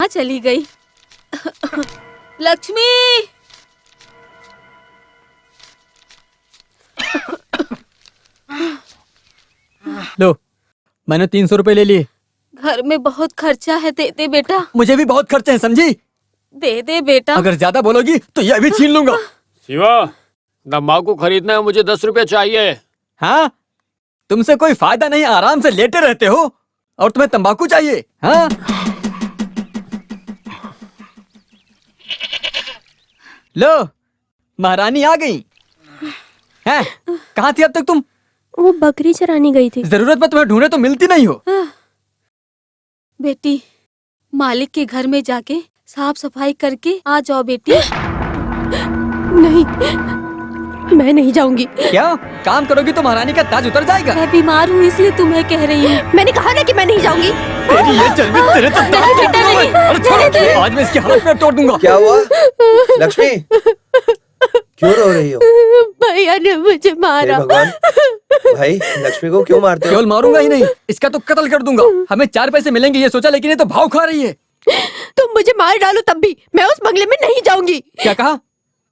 चली गई? लक्ष्मी! लो, मैंने 300 रुपए ले लिए। घर में बहुत खर्चा है, दे दे बेटा। मुझे भी बहुत खर्चे हैं, समझी? दे दे बेटा। अगर ज्यादा बोलोगी तो यह भी छीन लूंगा। शिवा, तंबाकू खरीदना है, मुझे 10 रुपए चाहिए। हाँ? तुमसे कोई फायदा नहीं, आराम से लेटे रहते हो और तुम्हें तंबाकू चाहिए? हाँ? लो, महारानी आ गई। हैं? कहाँ थी अब तक तुम? वो बकरी चराने गई थी। जरूरत पर तुम्हें ढूंढे तो मिलती नहीं हो। बेटी, मालिक के घर में जाके साफ सफाई करके आ जाओ बेटी। नहीं, मैं नहीं जाऊंगी। क्या? काम करोगी तो महारानी का ताज उतर जाएगा। मैं बीमार हूँ इसलिए तुम्हें कह रही हूँ। मैंने कहा ना कि मैं नहीं जाऊंगी। तेरी ये चर्बी तेरे तो नहीं बेटा, नहीं। अरे छोड़ो, आज मैं इसकी हालत में तोड़ दूंगा। क्या हुआ लक्ष्मी? क्यों रो रही हो? भैया ने मुझे मारा। हे भगवान, भाई लक्ष्मी को क्यों मारते हो? केवल मारूंगा ही नहीं, इसका तो कत्ल कर दूंगा। हमें 4 पैसे मिलेंगे ये सोचा, लेकिन ये तो भाव खा रही है। तुम मुझे मार डालो तब भी मैं उस बंगले में नहीं जाऊंगी। क्या कहा?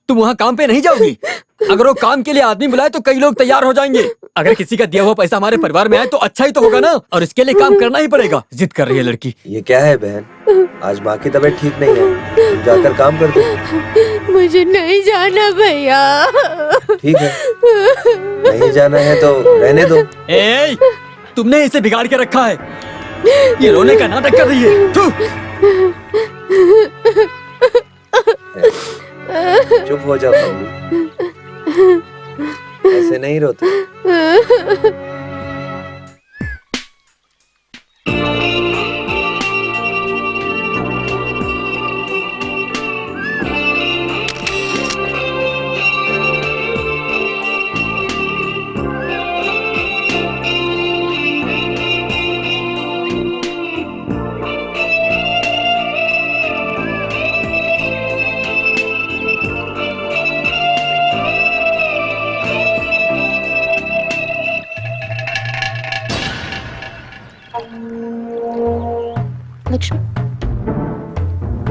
तुम वहाँ काम पे नहीं जाओगी? अगर वो काम के लिए आदमी बुलाए तो कई लोग तैयार हो जाएंगे। अगर किसी का दिया हुआ पैसा हमारे परिवार में आए तो अच्छा ही तो होगा ना, और इसके लिए काम करना ही पड़ेगा। जिद कर रही है लड़की। ये क्या है बहन, आज माँ की तबीयत ठीक नहीं है, तुम जाकर काम कर दो। मुझे नहीं जाना भैया। ठीक है, नहीं जाना है तो रहने दो। ए, तुमने इसे बिगाड़ के रखा है, ये रोने का नाटक कर रही है। थू। चुप हो जाओ मम्मी, ऐसे नहीं रोते।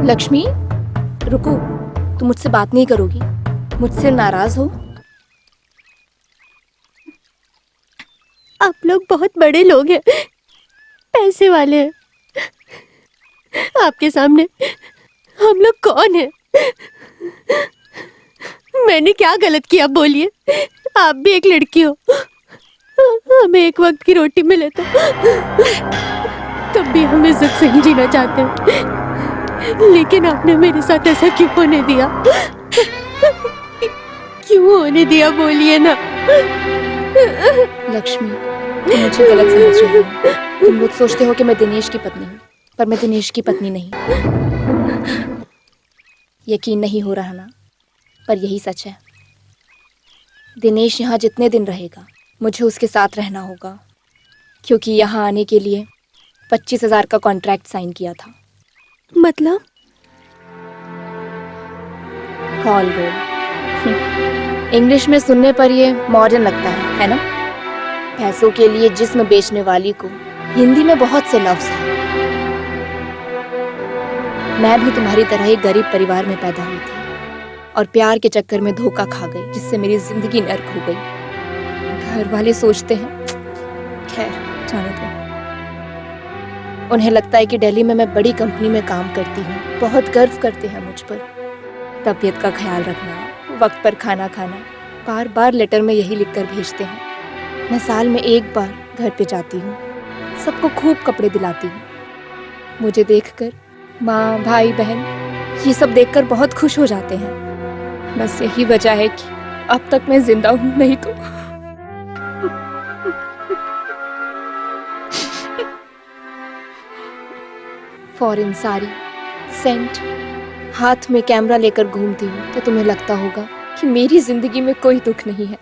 लक्ष्मी, रुको। तुम मुझसे बात नहीं करोगी? मुझसे नाराज हो? आप लोग बहुत बड़े लोग हैं, पैसे वाले हैं। आपके सामने हम लोग कौन हैं? मैंने क्या गलत किया बोलिए? आप भी एक लड़की हो, हमें एक वक्त की रोटी मिले तो तब भी हम इज्जत से ही जीना चाहते हैं। लेकिन आपने मेरे साथ ऐसा क्यों होने दिया? क्यों होने दिया बोलिए ना। लक्ष्मी, तुम मुझे गलत समझ रही हो। तुम लोग सोचते हो कि मैं दिनेश की पत्नी हूँ, पर मैं दिनेश की पत्नी नहीं। यकीन नहीं हो रहा ना, पर यही सच है। दिनेश यहाँ जितने दिन रहेगा मुझे उसके साथ रहना होगा, क्योंकि यहाँ आने के लिए 25,000 का कॉन्ट्रैक्ट साइन किया था। मतलब? Call girl. इंग्लिश में सुनने पर ये मॉडर्न लगता है ना? पैसों के लिए जिस्म बेचने वाली को हिंदी में बहुत से लफ्ज हैं। मैं भी तुम्हारी तरह एक गरीब परिवार में पैदा हुई थी और प्यार के चक्कर में धोखा खा गई, जिससे मेरी जिंदगी नर्क हो गई। घर वाले सोचते हैं, खैर जाने दो। उन्हें लगता है कि दिल्ली में मैं बड़ी कंपनी में काम करती हूँ, बहुत गर्व करते हैं मुझ पर। तबीयत का ख्याल रखना, वक्त पर खाना खाना, बार बार लेटर में यही लिखकर भेजते हैं। मैं साल में एक बार घर पे जाती हूँ, सबको खूब कपड़े दिलाती हूँ। मुझे देखकर माँ, भाई, बहन ये सब देखकर बहुत खुश हो जाते हैं। बस यही वजह है कि अब तक मैं जिंदा हूँ, नहीं तो फॉरेन साड़ी, सेंट, हाथ में कैमरा लेकर घूमती हूँ तो तुम्हें लगता होगा कि मेरी जिंदगी में कोई दुख नहीं है,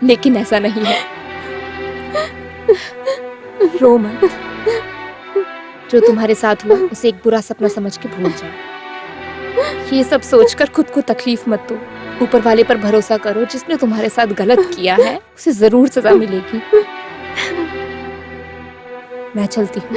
लेकिन ऐसा नहीं है। रो मत, जो तुम्हारे साथ हुआ उसे एक बुरा सपना समझ के भूल जाओ। ये सब सोचकर खुद को तकलीफ मत दो। ऊपर वाले पर भरोसा करो, जिसने तुम्हारे साथ गलत किया है उसे जरूर सजा मिलेगी। मैं चलती हूँ।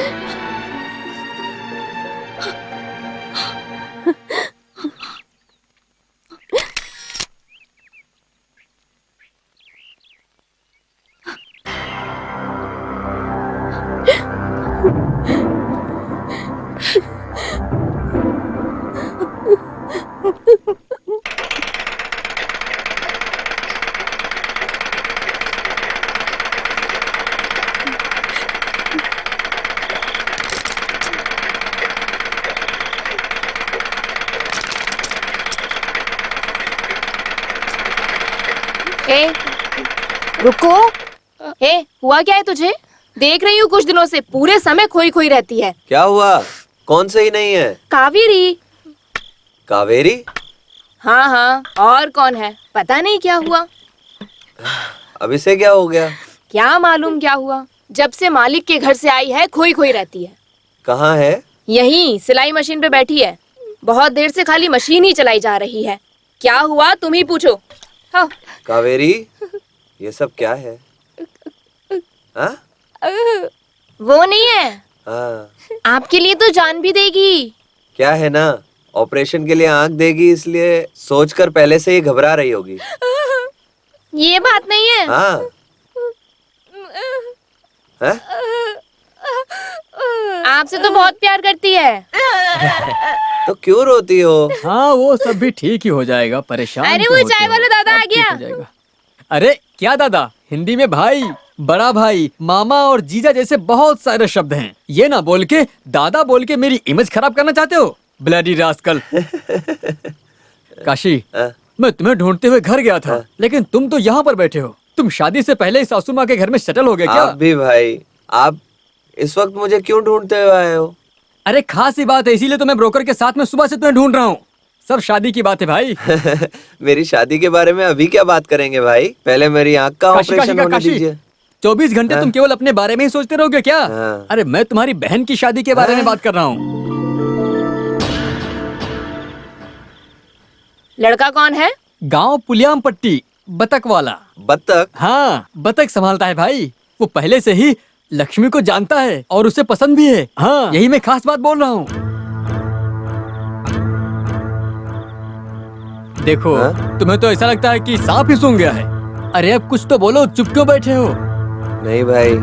ए, रुको। ए, हुआ क्या है तुझे? देख रही हूँ कुछ दिनों से पूरे समय खोई खोई रहती है। क्या हुआ? कौन सही नहीं है? कावेरी। कावेरी? हाँ हाँ, और कौन है? पता नहीं क्या हुआ। अब इसे क्या हो गया? क्या मालूम क्या हुआ, जब से मालिक के घर से आई है खोई खोई रहती है। कहाँ है? यहीं सिलाई मशीन पे बैठी है। बहुत देर से खाली मशीन ही चलाई जा रही है। क्या हुआ तुम ही पूछो। हाँ। कावेरी, ये सब क्या है? हाँ? वो नहीं है, हाँ। आपके लिए तो जान भी देगी। क्या है ना, ऑपरेशन के लिए आंख देगी, इसलिए सोचकर पहले से ही घबरा रही होगी। ये बात नहीं है। हाँ? हाँ? आपसे तो बहुत प्यार करती है। तो क्यों रोती हो? हाँ वो सब भी ठीक ही हो जाएगा, परेशान अरे क्यों वो होते चाय हो? वाला दादा आ सब ठीक गया। हो जाएगा। अरे क्या दादा? हिंदी में भाई, बड़ा भाई, मामा और जीजा जैसे बहुत सारे शब्द हैं। ये ना बोल के दादा बोल के मेरी इमेज खराब करना चाहते हो? Bloody rascal. काशी, हाँ? मैं तुम्हें ढूंढते हुए घर गया था, लेकिन तुम तो यहाँ पर बैठे हो। तुम शादी से पहले ही सासू माँ के घर में सेटल हो गए क्या? आप भी भाई, आप इस वक्त मुझे क्यों ढूंढते हुए आए हो? अरे खास ही बात है, इसीलिए तो मैं ब्रोकर के साथ में सुबह से तुम्हें ढूंढ रहा हूँ। सब शादी की बात है भाई। मेरी शादी के बारे में अभी क्या बात करेंगे भाई? पहले मेरी आंख का काशी, ऑपरेशन होने काशी, दीजिए। 24 घंटे तुम केवल अपने बारे में ही सोचते रहोगे क्या? हाँ। अरे मैं तुम्हारी बहन की शादी के बारे में बात कर रहा हूँ। लड़का कौन है? गांव पुलियाम पट्टी, बतक वाला। बत्तख? हाँ, बतख संभालता है भाई। वो पहले से ही लक्ष्मी को जानता है और उसे पसंद भी है। हाँ, यही मैं खास बात बोल रहा हूँ। देखो, हाँ? तुम्हें तो ऐसा लगता है कि सांप ही सूंघ गया है। अरे अब कुछ तो बोलो, चुप क्यों बैठे हो? नहीं भाई,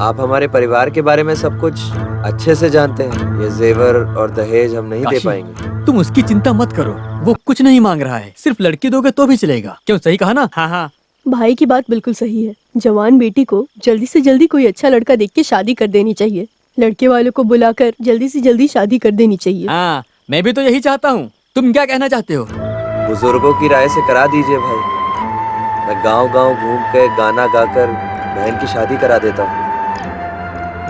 आप हमारे परिवार के बारे में सब कुछ अच्छे से जानते हैं। ये जेवर और दहेज हम नहीं दे काशी, पाएंगे। तुम उसकी चिंता मत करो। वो कुछ नहीं मांग रहा है, सिर्फ लड़की दोगे तो भी चलेगा। क्यों, सही कहा ना? हाँ हाँ। भाई की बात बिल्कुल सही है। जवान बेटी को जल्दी से जल्दी कोई अच्छा लड़का देख के शादी कर देनी चाहिए। लड़के वालों को बुलाकर जल्दी से जल्दी शादी कर देनी चाहिए। हाँ, मैं भी तो यही चाहता हूँ। तुम क्या कहना चाहते हो? बुजुर्गों की राय से करा दीजिए भाई। मैं गांव-गांव घूम के गाना गाकर बहन की शादी करा देता हूँ।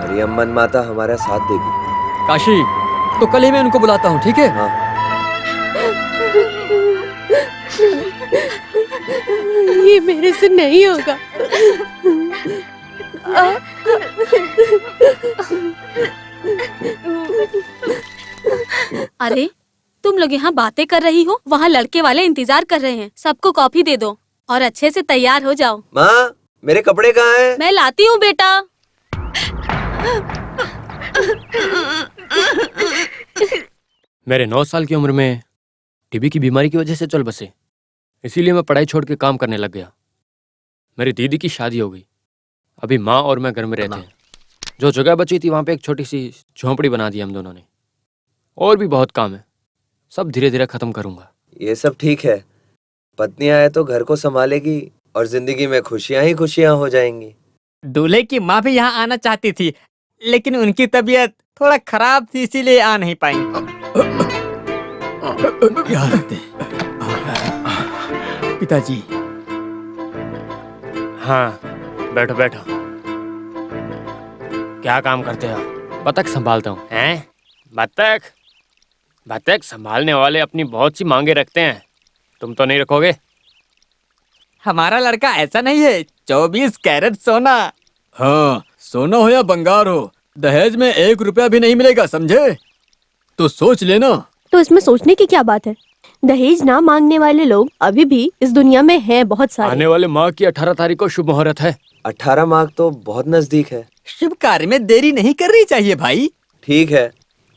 मेरी अम्मन माता हमारा साथ देगी। काशी, तो कल ही मैं उनको बुलाता हूँ, ठीक है? हाँ। ये मेरे से नहीं होगा। अरे तुम लोग यहाँ बातें कर रही हो, वहाँ लड़के वाले इंतजार कर रहे हैं। सबको कॉफी दे दो और अच्छे से तैयार हो जाओ। माँ, मेरे कपड़े कहाँ हैं? मैं लाती हूँ बेटा। मेरे 9 साल की उम्र में टीबी की बीमारी की वजह से चल बसे, इसीलिए मैं पढ़ाई छोड़ के काम करने लग गया। मेरी दीदी की शादी हो गई। अभी माँ और मैं घर में रहते हैं। जो जगह बची थी वहाँ पे एक छोटी सी झोंपड़ी बना दी हम दोनों ने। और भी बहुत काम है, सब धीरे धीरे खत्म करूंगा। ये सब ठीक है। पत्नी आए तो घर को संभालेगी और जिंदगी में खुशियाँ ही खुशियाँ हो जाएंगी। दूल्हे की माँ भी यहाँ आना चाहती थी, लेकिन उनकी तबीयत थोड़ा खराब थी, इसीलिए आ नहीं पाई। क्या लगते पिताजी? हाँ, बैठो बैठो। क्या काम करते हो? बतख संभालता हूँ। हैं? बतख? बतख संभालने वाले अपनी बहुत सी मांगे रखते हैं, तुम तो नहीं रखोगे? हमारा लड़का ऐसा नहीं है। 24 कैरेट सोना। हाँ, सोना हो या बंगार हो, दहेज में 1 रुपया भी नहीं मिलेगा, समझे? तो सोच लेना। तो इसमें सोचने की क्या बात है? दहेज ना मांगने वाले लोग अभी भी इस दुनिया में हैं बहुत सारे। आने वाले माह की 18 तारीख को शुभ मुहूर्त है। 18 मार्च तो बहुत नजदीक है। शुभ कार्य में देरी नहीं करनी चाहिए भाई। ठीक है,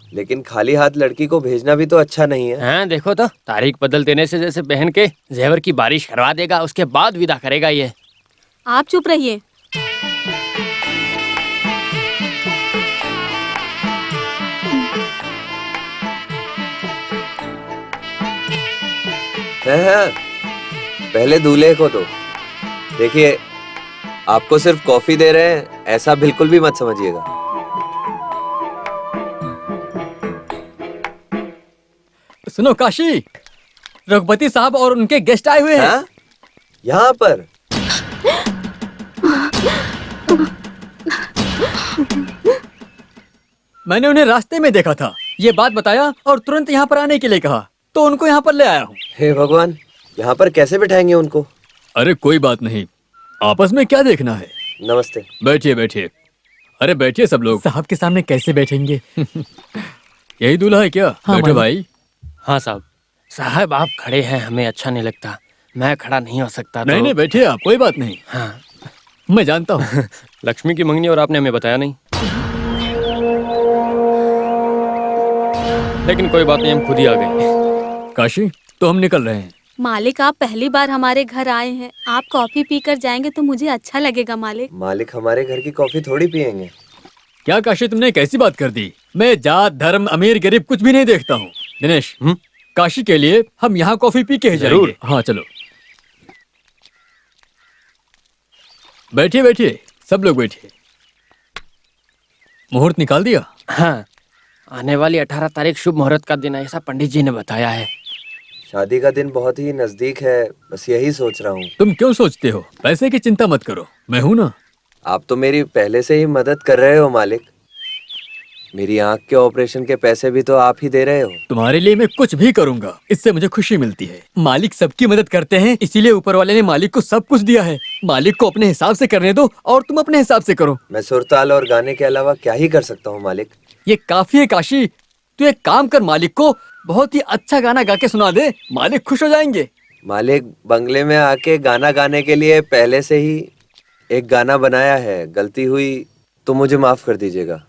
लेकिन खाली हाथ लड़की को भेजना भी तो अच्छा नहीं है। हैं, देखो तो तारीख बदल देने से जैसे बहन के जेवर की बारिश करवा देगा, उसके बाद विदा करेगा ये। आप चुप रहिए। हैं, पहले दूल्हे को दो। देखिए, आपको सिर्फ कॉफी दे रहे हैं, ऐसा बिल्कुल भी मत समझिएगा। सुनो काशी, रघुपति साहब और उनके गेस्ट आए हुए हैं। हाँ? यहाँ पर? मैंने उन्हें रास्ते में देखा था, ये बात बताया और तुरंत यहाँ पर आने के लिए कहा, तो उनको यहाँ पर ले आया हूँ। हे भगवान, यहाँ पर कैसे बिठाएंगे उनको? अरे कोई बात नहीं, आपस में क्या देखना है। नमस्ते। बैठिए बैठिए। अरे बैठिए सब लोग। साहब के सामने कैसे बैठेंगे? यही दूल्हा है क्या? हाँ, बैठो भाई। हाँ साहब। साहब आप खड़े हैं, हमें अच्छा नहीं लगता। मैं खड़ा नहीं हो सकता तो... नहीं नहीं बैठिए आप, कोई बात नहीं। हाँ। मैं जानता हूँ। लक्ष्मी की मंगनी और आपने हमें बताया नहीं। लेकिन कोई बात नहीं, हम खुद ही आ गए। काशी, तो हम निकल रहे हैं। मालिक, आप पहली बार हमारे घर आए हैं, आप कॉफी पीकर जाएंगे तो मुझे अच्छा लगेगा मालिक। मालिक हमारे घर की कॉफी थोड़ी पियेंगे। क्या काशी, तुमने कैसी बात कर दी? मैं जात धर्म अमीर गरीब कुछ भी नहीं देखता हूँ। दिनेश, काशी के लिए हम यहाँ कॉफी पी के ही जरूर। जाएंगे। हाँ चलो बैठिए बैठिए, सब लोग बैठिए। मुहूर्त निकाल दिया? हाँ, आने वाली 18 तारीख शुभ मुहूर्त का दिन है, ऐसा पंडित जी ने बताया है। शादी का दिन बहुत ही नजदीक है, बस यही सोच रहा हूँ। तुम क्यों सोचते हो? पैसे की चिंता मत करो, मैं हूं ना। आप तो मेरी पहले से ही मदद कर रहे हो मालिक। मेरी आंख के ऑपरेशन के पैसे भी तो आप ही दे रहे हो। तुम्हारे लिए मैं कुछ भी करूंगा, इससे मुझे खुशी मिलती है। मालिक सबकी मदद करते हैं, इसीलिए ऊपर वाले ने मालिक को सब कुछ दिया है। मालिक को अपने हिसाब से करने दो और तुम अपने हिसाब से करो। मैं सुरताल और गाने के अलावा क्या ही कर सकता हूँ मालिक। ये काफी है काशी, तू एक काम कर, मालिक को बहुत ही अच्छा गाना गा के सुना दे, मालिक खुश हो जाएंगे। मालिक बंगले में आके गाना गाने के लिए पहले से ही एक गाना बनाया है, गलती हुई तो मुझे माफ कर दीजिएगा।